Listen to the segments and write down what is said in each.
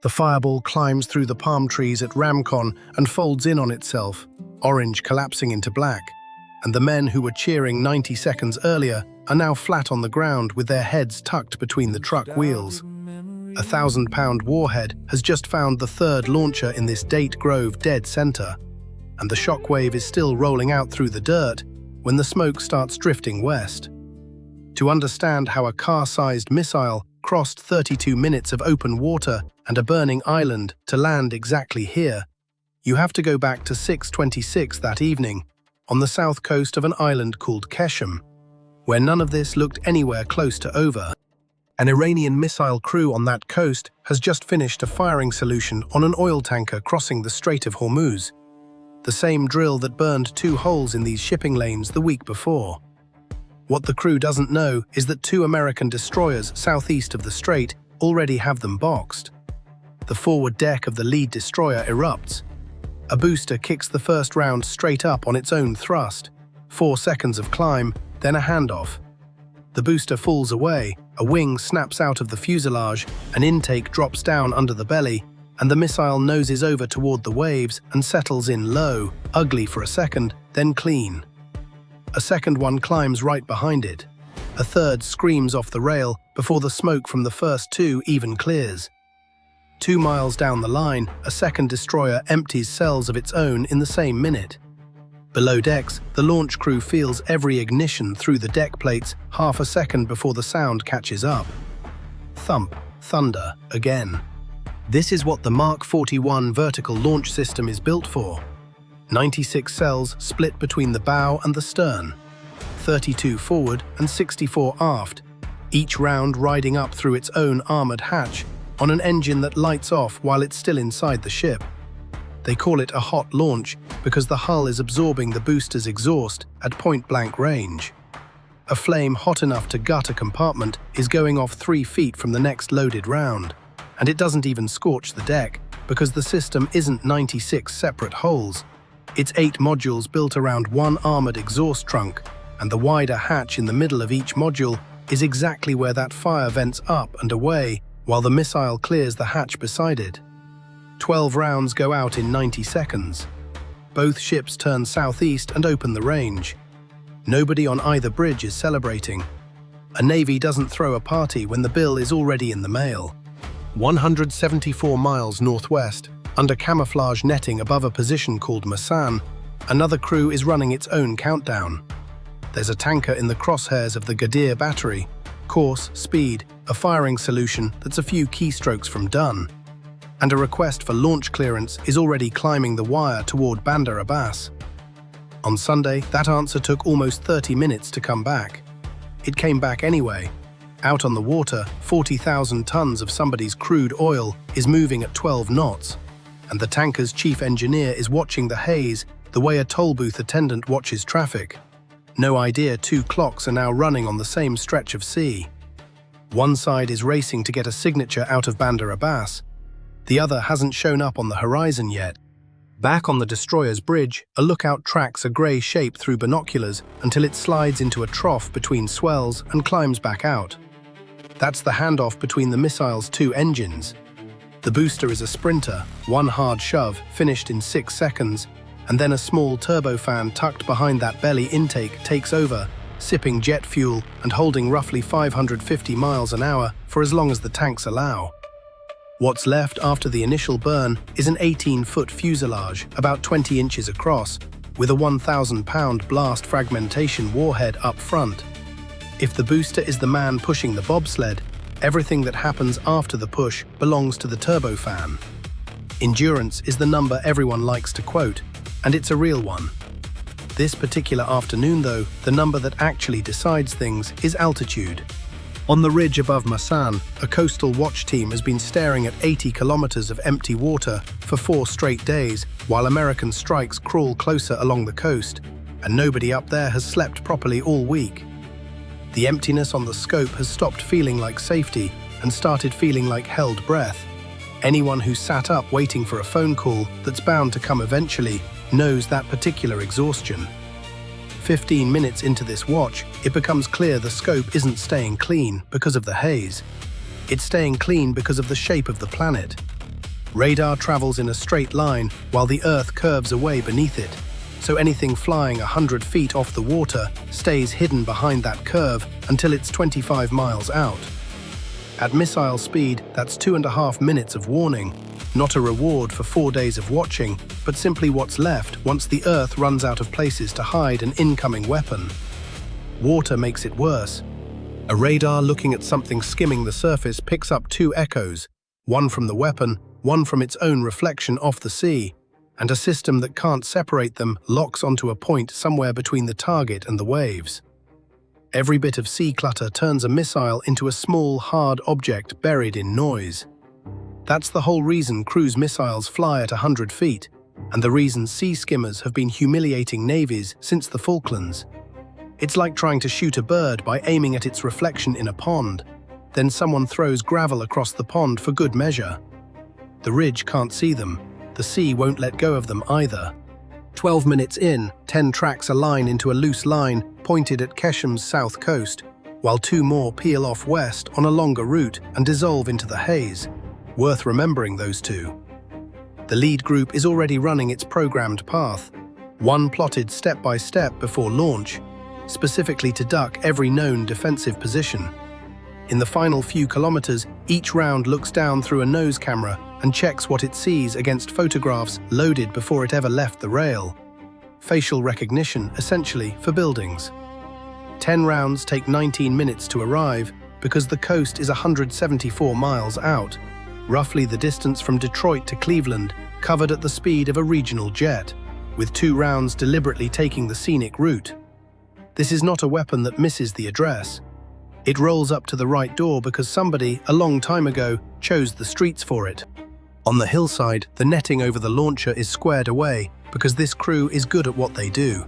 The fireball climbs through the palm trees at Ramcon and folds in on itself, orange collapsing into black, and the men who were cheering 90 seconds earlier are now flat on the ground with their heads tucked between the truck wheels. A 1,000-pound warhead has just found the third launcher in this Date Grove dead center, and the shockwave is still rolling out through the dirt when the smoke starts drifting west. To understand how a car-sized missile crossed 32 minutes of open water and a burning island to land exactly here, you have to go back to 6:26 that evening on the south coast of an island called Qeshm, where none of this looked anywhere close to over. An Iranian missile crew on that coast has just finished a firing solution on an oil tanker crossing the Strait of Hormuz, the same drill that burned 2 holes in these shipping lanes the week before. What the crew doesn't know is that 2 American destroyers southeast of the strait already have them boxed. The forward deck of the lead destroyer erupts. A booster kicks the first round straight up on its own thrust, 4 seconds of climb, then a handoff. The booster falls away, a wing snaps out of the fuselage, an intake drops down under the belly, and the missile noses over toward the waves and settles in low, ugly for a second, then clean. A second one climbs right behind it. A third screams off the rail before the smoke from the first 2 even clears. 2 miles down the line, a second destroyer empties cells of its own in the same minute. Below decks, the launch crew feels every ignition through the deck plates half a second before the sound catches up. Thump, thunder, again. This is what the Mark 41 vertical launch system is built for. 96 cells split between the bow and the stern, 32 forward and 64 aft, each round riding up through its own armored hatch on an engine that lights off while it's still inside the ship. They call it a hot launch because the hull is absorbing the booster's exhaust at point-blank range. A flame hot enough to gut a compartment is going off 3 feet from the next loaded round, and it doesn't even scorch the deck because the system isn't 96 separate holes. It's 8 modules built around 1 armored exhaust trunk, and the wider hatch in the middle of each module is exactly where that fire vents up and away while the missile clears the hatch beside it. 12 rounds go out in 90 seconds. Both ships turn southeast and open the range. Nobody on either bridge is celebrating. A Navy doesn't throw a party when the bill is already in the mail. 174 miles northwest, under camouflage netting above a position called Masan, another crew is running its own countdown. There's a tanker in the crosshairs of the Gadir battery. Course, speed, a firing solution that's a few keystrokes from done. And a request for launch clearance is already climbing the wire toward Bandar Abbas. On Sunday, that answer took almost 30 minutes to come back. It came back anyway. Out on the water, 40,000 tons of somebody's crude oil is moving at 12 knots. And the tanker's chief engineer is watching the haze the way a toll booth attendant watches traffic. No idea 2 clocks are now running on the same stretch of sea. One side is racing to get a signature out of Bandar Abbas. The other hasn't shown up on the horizon yet. Back on the destroyer's bridge, a lookout tracks a grey shape through binoculars until it slides into a trough between swells and climbs back out. That's the handoff between the missile's 2 engines. The booster is a sprinter, 1 hard shove, finished in 6 seconds, and then a small turbofan tucked behind that belly intake takes over, sipping jet fuel and holding roughly 550 miles an hour for as long as the tanks allow. What's left after the initial burn is an 18-foot fuselage, about 20 inches across, with a 1,000-pound blast fragmentation warhead up front. If the booster is the man pushing the bobsled, everything that happens after the push belongs to the turbofan. Endurance is the number everyone likes to quote, and it's a real one. This particular afternoon, though, the number that actually decides things is altitude. On the ridge above Masan, a coastal watch team has been staring at 80 kilometers of empty water for 4 straight days, while American strikes crawl closer along the coast, and nobody up there has slept properly all week. The emptiness on the scope has stopped feeling like safety and started feeling like held breath. Anyone who sat up waiting for a phone call that's bound to come eventually knows that particular exhaustion. 15 minutes into this watch, it becomes clear the scope isn't staying clean because of the haze. It's staying clean because of the shape of the planet. Radar travels in a straight line while the Earth curves away beneath it, so anything flying 100 feet off the water stays hidden behind that curve until it's 25 miles out. At missile speed, that's 2.5 minutes of warning, not a reward for 4 days of watching, but simply what's left once the Earth runs out of places to hide an incoming weapon. Water makes it worse. A radar looking at something skimming the surface picks up 2 echoes, one from the weapon, one from its own reflection off the sea, and a system that can't separate them locks onto a point somewhere between the target and the waves. Every bit of sea clutter turns a missile into a small, hard object buried in noise. That's the whole reason cruise missiles fly at 100 feet, and the reason sea skimmers have been humiliating navies since the Falklands. It's like trying to shoot a bird by aiming at its reflection in a pond. Then someone throws gravel across the pond for good measure. The ridge can't see them. The sea won't let go of them either. 12 minutes in, 10 tracks align into a loose line pointed at Qeshm's south coast, while 2 more peel off west on a longer route and dissolve into the haze. Worth remembering those 2. The lead group is already running its programmed path, one plotted step by step before launch, specifically to duck every known defensive position. In the final few kilometers, each round looks down through a nose camera and checks what it sees against photographs loaded before it ever left the rail. Facial recognition, essentially, for buildings. 10 rounds take 19 minutes to arrive because the coast is 174 miles out, roughly the distance from Detroit to Cleveland, covered at the speed of a regional jet, with 2 rounds deliberately taking the scenic route. This is not a weapon that misses the address. It rolls up to the right door because somebody, a long time ago, chose the streets for it. On the hillside, the netting over the launcher is squared away because this crew is good at what they do.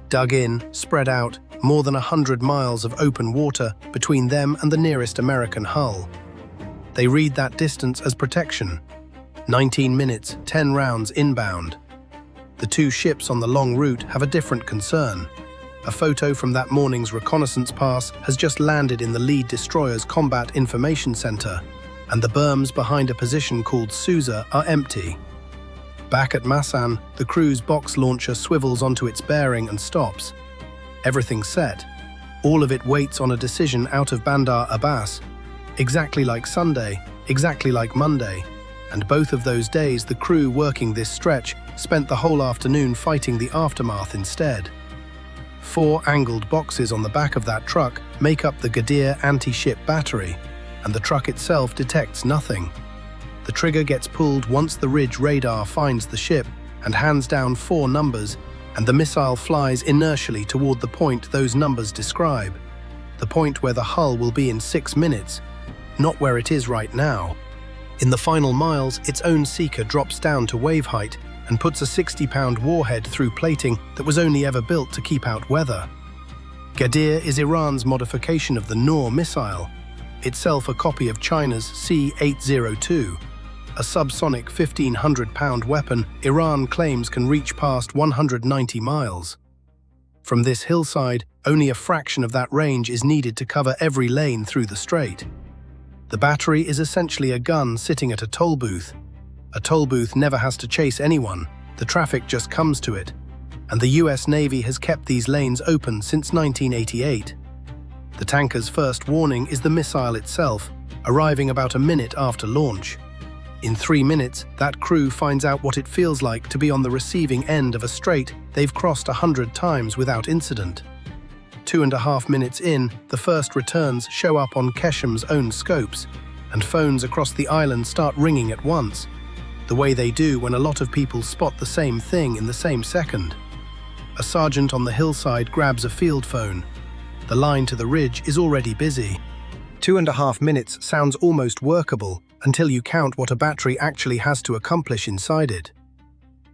Dug in, spread out, more than 100 miles of open water between them and the nearest American hull. They read that distance as protection. 19 minutes, 10 rounds inbound. The 2 ships on the long route have a different concern. A photo from that morning's reconnaissance pass has just landed in the lead destroyer's combat information center, and the berms behind a position called Sousa are empty. Back at Massan, the crew's box launcher swivels onto its bearing and stops. Everything's set. All of it waits on a decision out of Bandar Abbas, exactly like Sunday, exactly like Monday, and both of those days the crew working this stretch spent the whole afternoon fighting the aftermath instead. 4 angled boxes on the back of that truck make up the Gadir anti-ship battery, and the truck itself detects nothing. The trigger gets pulled once the ridge radar finds the ship and hands down 4 numbers, and the missile flies inertially toward the point those numbers describe, the point where the hull will be in 6 minutes, not where it is right now. In the final miles, its own seeker drops down to wave height and puts a 60-pound warhead through plating that was only ever built to keep out weather. Gadir is Iran's modification of the Noor missile, itself a copy of China's C-802, a subsonic 1,500-pound weapon Iran claims can reach past 190 miles. From this hillside, only a fraction of that range is needed to cover every lane through the strait. The battery is essentially a gun sitting at a toll booth. A toll booth never has to chase anyone, the traffic just comes to it, and the US Navy has kept these lanes open since 1988. The tanker's first warning is the missile itself, arriving about a minute after launch. In 3 minutes, that crew finds out what it feels like to be on the receiving end of a strait they've crossed 100 times without incident. 2.5 minutes in, the first returns show up on Qeshm's own scopes, and phones across the island start ringing at once, the way they do when a lot of people spot the same thing in the same second. A sergeant on the hillside grabs a field phone. The line to the ridge is already busy. 2.5 minutes sounds almost workable until you count what a battery actually has to accomplish inside it.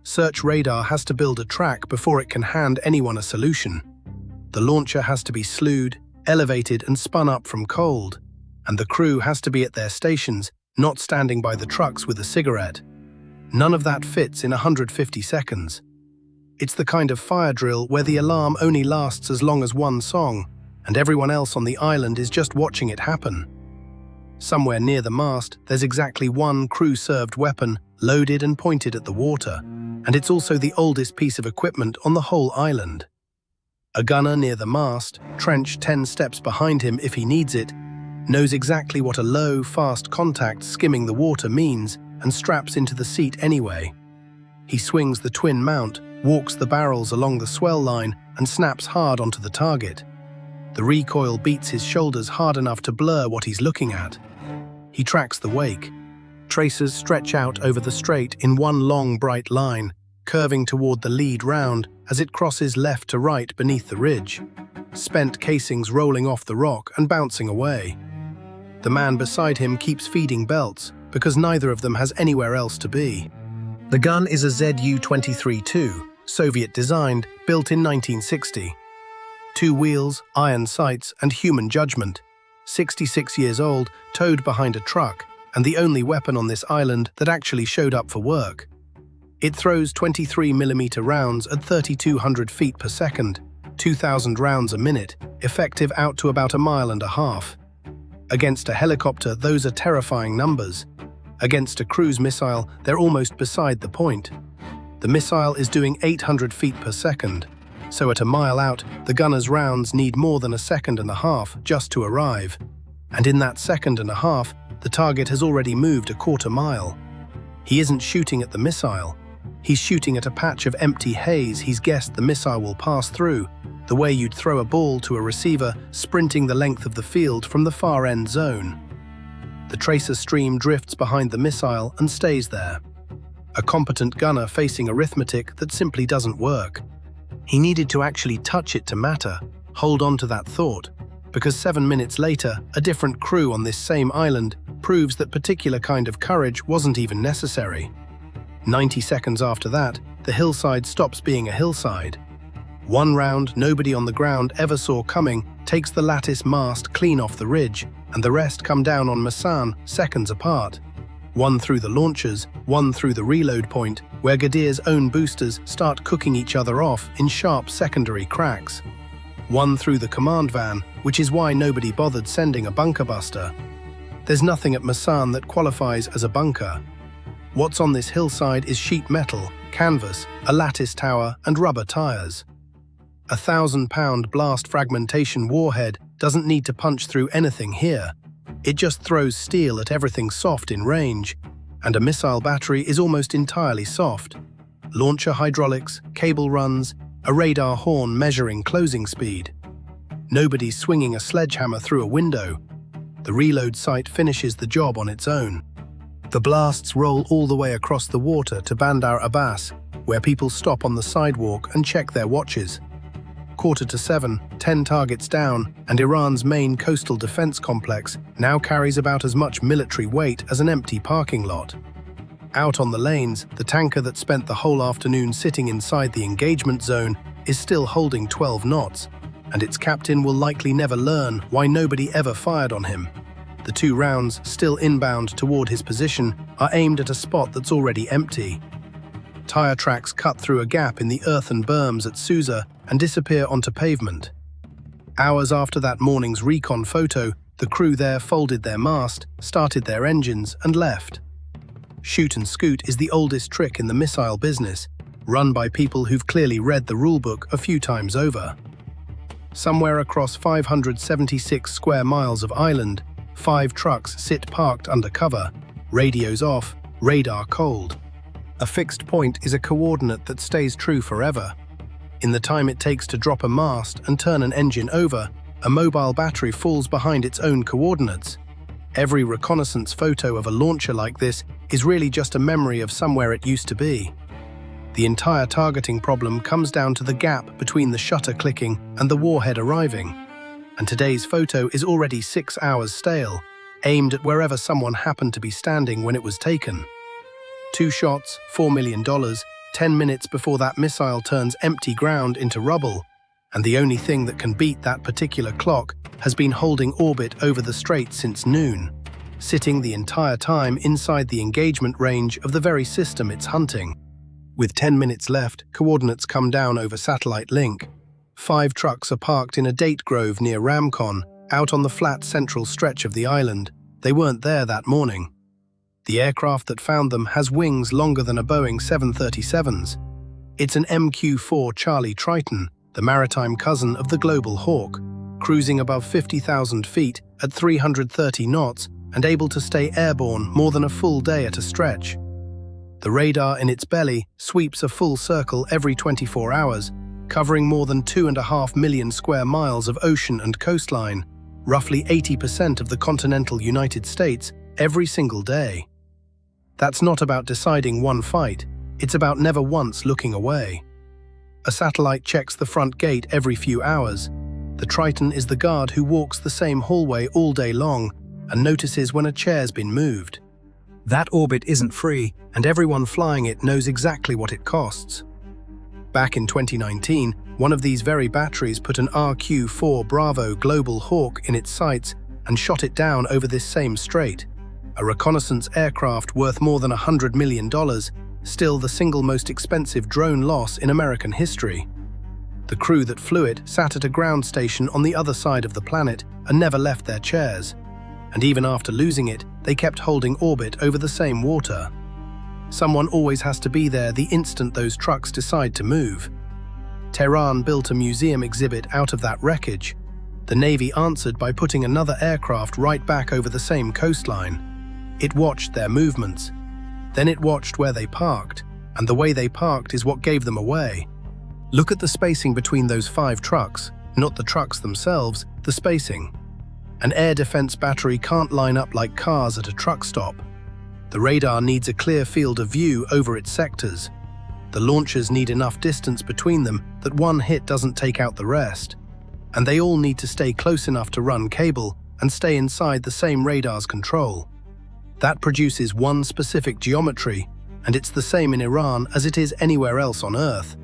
Search radar has to build a track before it can hand anyone a solution. The launcher has to be slewed, elevated and spun up from cold, and the crew has to be at their stations, not standing by the trucks with a cigarette. None of that fits in 150 seconds. It's the kind of fire drill where the alarm only lasts as long as one song, and everyone else on the island is just watching it happen. Somewhere near the mast, there's exactly one crew-served weapon loaded and pointed at the water, and it's also the oldest piece of equipment on the whole island. A gunner near the mast, trenched 10 steps behind him if he needs it, knows exactly what a low, fast contact skimming the water means and straps into the seat anyway. He swings the twin mount, walks the barrels along the swell line and snaps hard onto the target. The recoil beats his shoulders hard enough to blur what he's looking at. He tracks the wake. Tracers stretch out over the strait in one long, bright line, curving toward the lead round as it crosses left to right beneath the ridge. Spent casings rolling off the rock and bouncing away. The man beside him keeps feeding belts because neither of them has anywhere else to be. The gun is a Zu-23-2, Soviet-designed, built in 1960. 2 wheels, iron sights, and human judgment. 66 years old, towed behind a truck, and the only weapon on this island that actually showed up for work. It throws 23mm rounds at 3,200 feet per second, 2,000 rounds a minute, effective out to about 1.5 miles. Against a helicopter, those are terrifying numbers. Against a cruise missile, they're almost beside the point. The missile is doing 800 feet per second, so at 1 mile out, the gunner's rounds need more than 1.5 seconds just to arrive. And in that 1.5 seconds, the target has already moved 1/4 mile. He isn't shooting at the missile. He's shooting at a patch of empty haze he's guessed the missile will pass through, the way you'd throw a ball to a receiver sprinting the length of the field from the far end zone. The tracer stream drifts behind the missile and stays there. A competent gunner facing arithmetic that simply doesn't work. He needed to actually touch it to matter, hold on to that thought, because 7 minutes later, a different crew on this same island proves that particular kind of courage wasn't even necessary. 90 seconds after that, the hillside stops being a hillside. One round nobody on the ground ever saw coming takes the lattice mast clean off the ridge, and the rest come down on Masan seconds apart. One through the launchers, one through the reload point, where Gadir's own boosters start cooking each other off in sharp secondary cracks. One through the command van, which is why nobody bothered sending a bunker buster. There's nothing at Masan that qualifies as a bunker. What's on this hillside is sheet metal, canvas, a lattice tower, and rubber tires. A 1,000-pound blast fragmentation warhead doesn't need to punch through anything here. It just throws steel at everything soft in range, and a missile battery is almost entirely soft. Launcher hydraulics, cable runs, a radar horn measuring closing speed. Nobody's swinging a sledgehammer through a window. The reload site finishes the job on its own. The blasts roll all the way across the water to Bandar Abbas, where people stop on the sidewalk and check their watches. 6:45, 10 targets down, and Iran's main coastal defense complex now carries about as much military weight as an empty parking lot. Out on the lanes, the tanker that spent the whole afternoon sitting inside the engagement zone is still holding 12 knots, and its captain will likely never learn why nobody ever fired on him. The 2 rounds, still inbound toward his position, are aimed at a spot that's already empty. Tire tracks cut through a gap in the earthen berms at Susa and disappear onto pavement. Hours after that morning's recon photo, the crew there folded their mast, started their engines, and left. Shoot and scoot is the oldest trick in the missile business, run by people who've clearly read the rulebook a few times over. Somewhere across 576 square miles of island, 5 trucks sit parked under cover, radios off, radar cold. A fixed point is a coordinate that stays true forever. In the time it takes to drop a mast and turn an engine over, a mobile battery falls behind its own coordinates. Every reconnaissance photo of a launcher like this is really just a memory of somewhere it used to be. The entire targeting problem comes down to the gap between the shutter clicking and the warhead arriving. And today's photo is already 6 hours stale, aimed at wherever someone happened to be standing when it was taken. 2 shots, $4 million, 10 minutes before that missile turns empty ground into rubble, and the only thing that can beat that particular clock has been holding orbit over the strait since noon, sitting the entire time inside the engagement range of the very system it's hunting. With 10 minutes left, coordinates come down over satellite link. 5 trucks are parked in a date grove near Ramcon, out on the flat central stretch of the island, They weren't there that morning. The aircraft that found them has wings longer than a Boeing 737s. It's an MQ-4 Charlie Triton, the maritime cousin of the Global Hawk, cruising above 50,000 feet at 330 knots and able to stay airborne more than a full day at a stretch. The radar in its belly sweeps a full circle every 24 hours, covering more than 2.5 million square miles of ocean and coastline, roughly 80% of the continental United States, every single day. That's not about deciding one fight, it's about never once looking away. A satellite checks the front gate every few hours. The Triton is the guard who walks the same hallway all day long and notices when a chair's been moved. That orbit isn't free, and everyone flying it knows exactly what it costs. Back in 2019, one of these very batteries put an RQ-4 Bravo Global Hawk in its sights and shot it down over this same strait. A reconnaissance aircraft worth more than $100 million, still the single most expensive drone loss in American history. The crew that flew it sat at a ground station on the other side of the planet and never left their chairs. And even after losing it, they kept holding orbit over the same water. Someone always has to be there the instant those trucks decide to move. Tehran built a museum exhibit out of that wreckage. The Navy answered by putting another aircraft right back over the same coastline. It watched their movements. Then it watched where they parked, and the way they parked is what gave them away. Look at the spacing between those 5 trucks, not the trucks themselves, the spacing. An air defense battery can't line up like cars at a truck stop. The radar needs a clear field of view over its sectors. The launchers need enough distance between them that one hit doesn't take out the rest. And they all need to stay close enough to run cable and stay inside the same radar's control. That produces one specific geometry, and it's the same in Iran as it is anywhere else on Earth,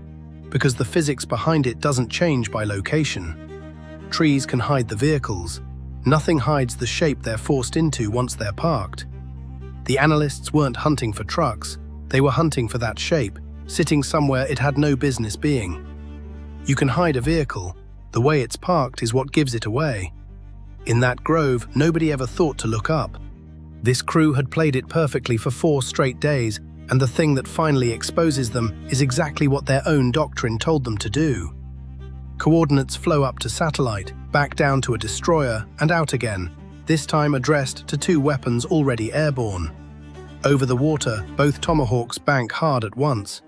because the physics behind it doesn't change by location. Trees can hide the vehicles. Nothing hides the shape they're forced into once they're parked. The analysts weren't hunting for trucks, they were hunting for that shape, sitting somewhere it had no business being. You can hide a vehicle, the way it's parked is what gives it away. In that grove, nobody ever thought to look up. This crew had played it perfectly for 4 straight days, and the thing that finally exposes them is exactly what their own doctrine told them to do. Coordinates flow up to satellite, back down to a destroyer, and out again, this time addressed to 2 weapons already airborne. Over the water, both Tomahawks bank hard at once.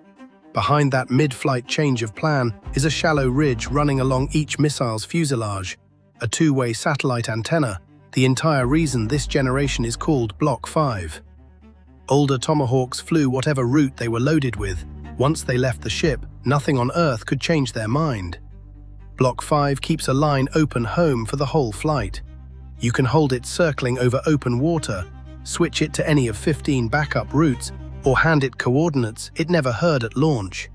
Behind that mid-flight change of plan is a shallow ridge running along each missile's fuselage, a 2-way satellite antenna, the entire reason this generation is called Block 5. Older Tomahawks flew whatever route they were loaded with. Once they left the ship, nothing on Earth could change their mind. Block 5 keeps a line open home for the whole flight. You can hold it circling over open water, switch it to any of 15 backup routes, or hand it coordinates it never heard at launch.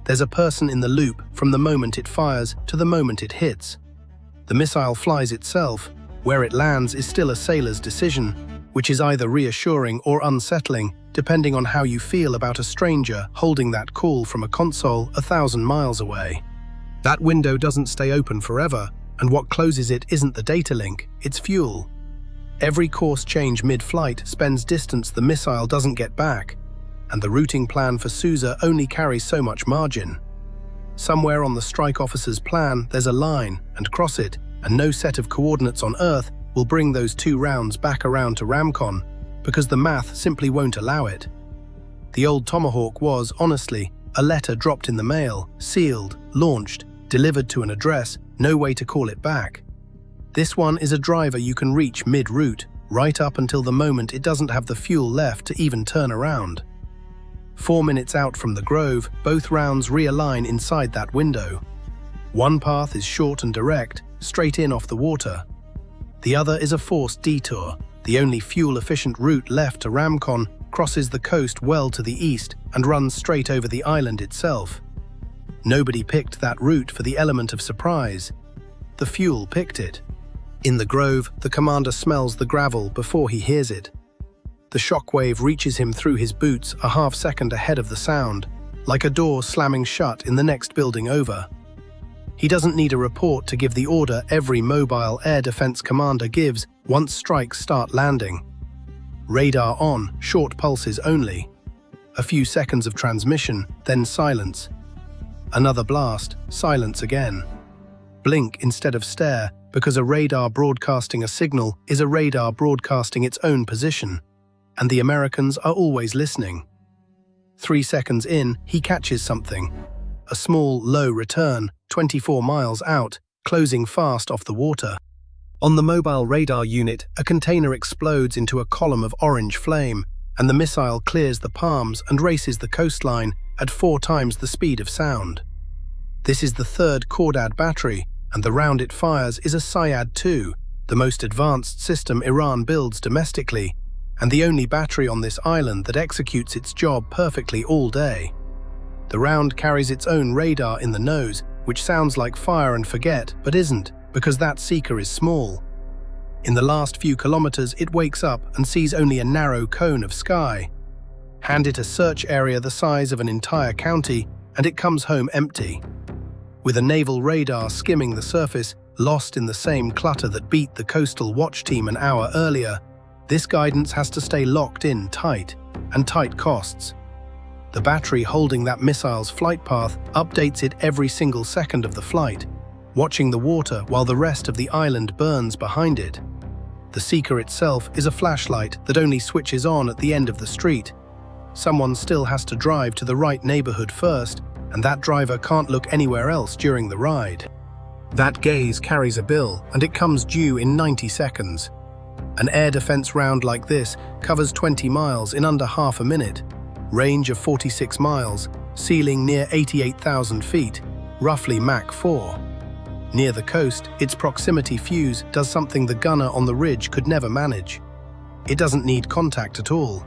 There's a person in the loop from the moment it fires to the moment it hits. The missile flies itself. Where it lands is still a sailor's decision, which is either reassuring or unsettling, depending on how you feel about a stranger holding that call from a console 1,000 miles away. That window doesn't stay open forever, and what closes it isn't the data link, it's fuel. Every course change mid-flight spends distance the missile doesn't get back, and the routing plan for Sousa only carries so much margin. Somewhere on the strike officer's plan there's a line, and cross it, and no set of coordinates on Earth will bring those 2 rounds back around to Ramcon, because the math simply won't allow it. The old Tomahawk was, honestly, a letter dropped in the mail, sealed, launched, delivered to an address, no way to call it back. This one is a driver you can reach mid-route, right up until the moment it doesn't have the fuel left to even turn around. 4 minutes out from the grove, both rounds realign inside that window. One path is short and direct, straight in off the water. The other is a forced detour. The only fuel-efficient route left to Ramcon crosses the coast well to the east and runs straight over the island itself. Nobody picked that route for the element of surprise. The fuel picked it. In the grove, the commander smells the gravel before he hears it. The shockwave reaches him through his boots a half-second ahead of the sound, like a door slamming shut in the next building over. He doesn't need a report to give the order every mobile air defense commander gives once strikes start landing. Radar on, short pulses only. A few seconds of transmission, then silence. Another blast, silence again. Blink instead of stare, because a radar broadcasting a signal is a radar broadcasting its own position, and the Americans are always listening. 3 seconds in, he catches something. A small, low return, 24 miles out, closing fast off the water. On the mobile radar unit, a container explodes into a column of orange flame, and the missile clears the palms and races the coastline at 4 times the speed of sound. This is the third Cordad battery, and the round it fires is a Syad-2, the most advanced system Iran builds domestically, and the only battery on this island that executes its job perfectly all day. The round carries its own radar in the nose, which sounds like fire and forget, but isn't, because that seeker is small. In the last few kilometers, it wakes up and sees only a narrow cone of sky. Hand it a search area the size of an entire county, and it comes home empty. With a naval radar skimming the surface, lost in the same clutter that beat the coastal watch team an hour earlier, this guidance has to stay locked in tight, and tight costs. The battery holding that missile's flight path updates it every single second of the flight, watching the water while the rest of the island burns behind it. The seeker itself is a flashlight that only switches on at the end of the street. Someone still has to drive to the right neighborhood first, and that driver can't look anywhere else during the ride. That gaze carries a bill, and it comes due in 90 seconds. An air defense round like this covers 20 miles in under half a minute, range of 46 miles, ceiling near 88,000 feet, roughly Mach 4. Near the coast, its proximity fuse does something the gunner on the ridge could never manage. It doesn't need contact at all.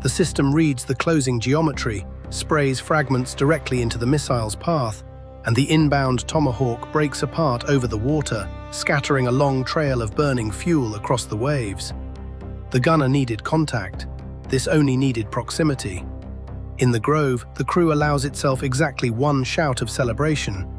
The system reads the closing geometry, sprays fragments directly into the missile's path, and the inbound Tomahawk breaks apart over the water, scattering a long trail of burning fuel across the waves. The gunner needed contact. This only needed proximity. In the Grove, the crew allows itself exactly one shout of celebration.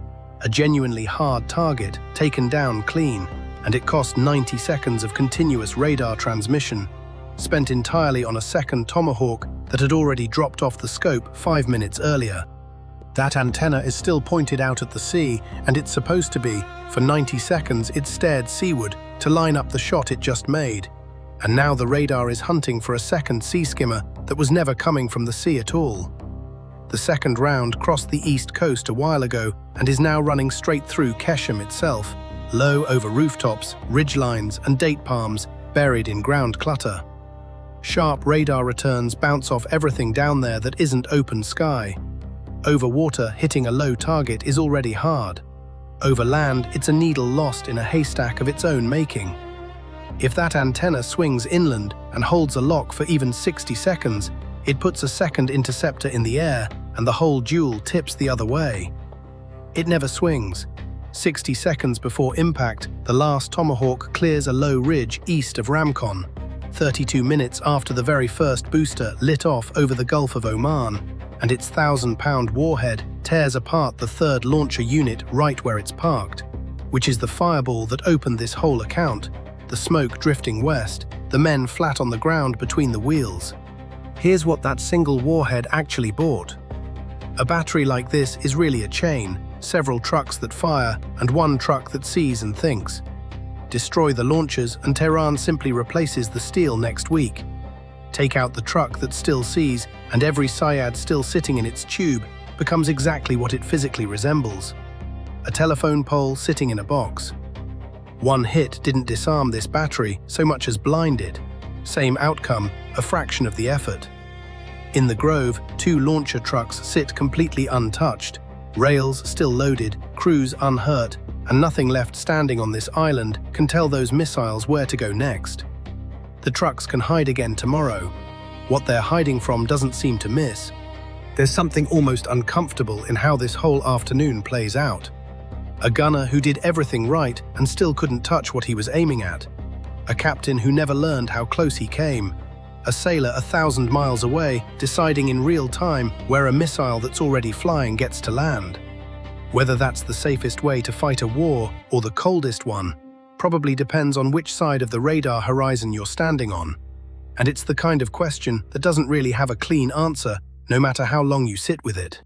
A genuinely hard target, taken down clean, and it cost 90 seconds of continuous radar transmission, spent entirely on a second Tomahawk that had already dropped off the scope 5 minutes earlier. That antenna is still pointed out at the sea, and it's supposed to be. For 90 seconds, it stared seaward to line up the shot it just made. And now the radar is hunting for a second sea skimmer that was never coming from the sea at all. The second round crossed the east coast a while ago and is now running straight through Qeshm itself, low over rooftops, ridgelines, and date palms buried in ground clutter. Sharp radar returns bounce off everything down there that isn't open sky. Over water, hitting a low target is already hard. Over land, it's a needle lost in a haystack of its own making. If that antenna swings inland and holds a lock for even 60 seconds, it puts a second interceptor in the air and the whole duel tips the other way. It never swings. 60 seconds before impact, the last Tomahawk clears a low ridge east of Ramcon. 32 minutes after the very first booster lit off over the Gulf of Oman, and its 1,000-pound warhead tears apart the third launcher unit right where it's parked, which is the fireball that opened this whole account, the smoke drifting west, the men flat on the ground between the wheels. Here's what that single warhead actually bought. A battery like this is really a chain, several trucks that fire and one truck that sees and thinks. Destroy the launchers and Tehran simply replaces the steel next week. Take out the truck that still sees and every Syad still sitting in its tube becomes exactly what it physically resembles. A telephone pole sitting in a box. One hit didn't disarm this battery so much as blind it. Same outcome, a fraction of the effort. In the Grove, 2 launcher trucks sit completely untouched, rails still loaded, crews unhurt, and nothing left standing on this island can tell those missiles where to go next. The trucks can hide again tomorrow. What they're hiding from doesn't seem to miss. There's something almost uncomfortable in how this whole afternoon plays out. A gunner who did everything right and still couldn't touch what he was aiming at. A captain who never learned how close he came. A sailor 1,000 miles away deciding in real time where a missile that's already flying gets to land. Whether that's the safest way to fight a war or the coldest one probably depends on which side of the radar horizon you're standing on. And it's the kind of question that doesn't really have a clean answer, no matter how long you sit with it.